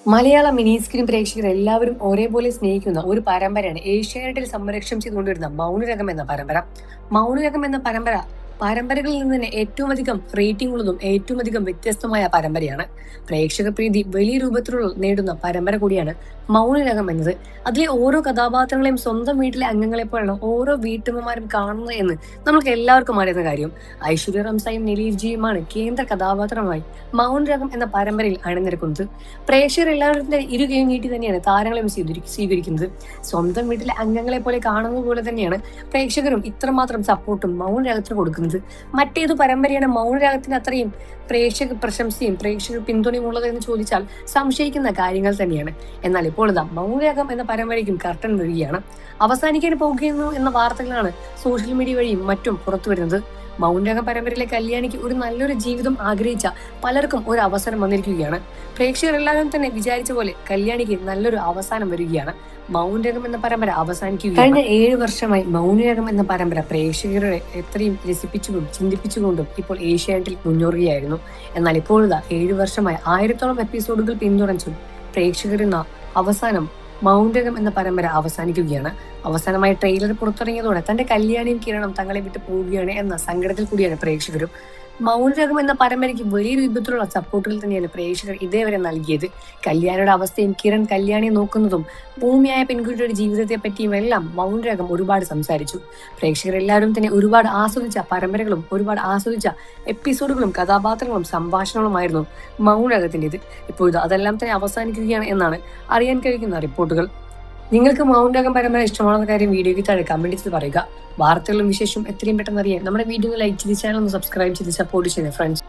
മലയാള mini screen പ്രേക്ഷകർ എല്ലാവരും ഒരേപോലെ സ്നേഹിക്കുന്ന ഒരു പരമ്പരയാണ് ഏഷ്യാനെറ്റിൽ സംരക്ഷണം ചെയ്തുകൊണ്ടിരുന്ന മൗനരകം എന്ന പരമ്പര. മൗനരകം എന്ന പരമ്പരകളിൽ നിന്ന് തന്നെ ഏറ്റവും അധികം റേറ്റിംഗ് ഉള്ളതും ഏറ്റവും അധികം വ്യത്യസ്തമായ പരമ്പരയാണ്. പ്രേക്ഷക പ്രീതി വലിയ രൂപത്തിലുള്ള നേടുന്ന പരമ്പര കൂടിയാണ് മൗനരകം എന്നത്. അതിലെ ഓരോ കഥാപാത്രങ്ങളെയും സ്വന്തം വീട്ടിലെ അംഗങ്ങളെ പോലെയാണ് ഓരോ വീട്ടമ്മമാരും കാണുന്നത് എന്ന് നമുക്ക് എല്ലാവർക്കും അറിയുന്ന കാര്യം. ഐശ്വര്യ റംസായും നിലീഫ് ജിയുമാണ് കേന്ദ്ര കഥാപാത്രമായി മൗനരകം എന്ന പരമ്പരയിൽ അണിനിരക്കുന്നത്. പ്രേക്ഷകർ എല്ലാവരും തന്നെ ഇരുകയും നീട്ടി തന്നെയാണ് താരങ്ങളെയും സ്വീകരിക്കുന്നത്. സ്വന്തം വീട്ടിലെ അംഗങ്ങളെ പോലെ കാണുന്നത് പോലെ തന്നെയാണ് പ്രേക്ഷകരും ഇത്രമാത്രം സപ്പോർട്ടും മൗനരാഗത്തിന് കൊടുക്കുന്നത്. മറ്റേതു പരമ്പരയാണ് മൗനരാഗത്തിന് അത്രയും പ്രേക്ഷക പ്രശംസയും പ്രേക്ഷക പിന്തുണയും ഉള്ളതെന്ന് ചോദിച്ചാൽ സംശയിക്കുന്ന കാര്യങ്ങൾ തന്നെയാണ്. എന്നാൽ ഇപ്പോൾ ഇതാ മൗനരാഗം എന്ന പരമ്പരയ്ക്കും കർട്ടൻ വീഴുകയാണ്. അവസാനിക്കാൻ പോകുന്നു എന്ന വാർത്തകളാണ് സോഷ്യൽ മീഡിയ വഴിയും മറ്റും പുറത്തു വരുന്നത്. മൗനരാഗം പരമ്പരയിലെ കല്യാണിക്ക് ഒരു നല്ലൊരു ജീവിതം ആഗ്രഹിച്ച പലർക്കും ഒരു അവസരം വന്നിരിക്കുകയാണ്. പ്രേക്ഷകർ എല്ലാവരും തന്നെ വിചാരിച്ച പോലെ കല്യാണിക്ക് നല്ലൊരു അവസാനം വരികയാണ്. മൗനരാഗം എന്ന പരമ്പര അവസാനിക്കുകയാണ്. കഴിഞ്ഞ 7 വർഷമായി മൗനരാഗം എന്ന പരമ്പര പ്രേക്ഷകരെ എത്രയും രസിപ്പിച്ചുകൊണ്ടും ചിന്തിപ്പിച്ചുകൊണ്ടും ഇപ്പോൾ ഏഷ്യാനെറ്റിൽ മുന്നേറുകയായിരുന്നു. എന്നാൽ ഇപ്പോഴിതാ 7 വർഷമായി 1000-ഓളം എപ്പിസോഡുകൾ പിന്തുടർച്ചും പ്രേക്ഷകരിൽ അവസാനം മൗനരാഗം എന്ന പരമ്പര അവസാനിക്കുകയാണ്. അവസാനമായി ട്രെയിലർ പുറത്തിറങ്ങിയതോടെ തന്റെ കല്യാണിയും കിരണും തങ്ങളെ വിട്ട് പോവുകയാണ് എന്ന സങ്കടത്തിൽ കൂടിയാണ് പ്രേക്ഷകരും. മൗനരാഗം എന്ന പരമ്പരയ്ക്ക് വലിയ രൂപത്തിലുള്ള സപ്പോർട്ടുകൾ തന്നെയാണ് പ്രേക്ഷകർ ഇതേവരെ നൽകിയത്. കല്യാണിയുടെ അവസ്ഥയും കിരൺ കല്യാണിയെ നോക്കുന്നതും ഭൂമിയായ പെൺകുട്ടിയുടെ ജീവിതത്തെ പറ്റിയും എല്ലാം മൗനരാഗം ഒരുപാട് സംസാരിച്ചു. പ്രേക്ഷകർ എല്ലാവരും തന്നെ ഒരുപാട് ആസ്വദിച്ച പരമ്പരകളും ഒരുപാട് ആസ്വദിച്ച എപ്പിസോഡുകളും കഥാപാത്രങ്ങളും സംഭാഷണങ്ങളുമായിരുന്നു മൗനരാഗത്തിൻ്റെത്. ഇപ്പോൾ അതെല്ലാം തന്നെ അവസാനിക്കുകയാണ് എന്നാണ് അറിയാൻ കഴിയുന്ന റിപ്പോർട്ടുകൾ. നിങ്ങൾക്ക് മൗനരാഗം പരമ്പര ഇഷ്ടമാണെന്ന കാര്യം വീഡിയോയ്ക്ക് താഴെ കമന്റ് ചെയ്ത് പറയുക. വാർത്തകളും വിശേഷവും എത്രയും പെട്ടെന്ന് അറിയാൻ നമ്മുടെ വീഡിയോ ലൈക്ക് ചെയ്ത് ചാനൽ ഒന്ന് സബ്സ്ക്രൈബ് ചെയ്ത് സപ്പോർട്ട് ചെയ്യുക ഫ്രണ്ട്സ്.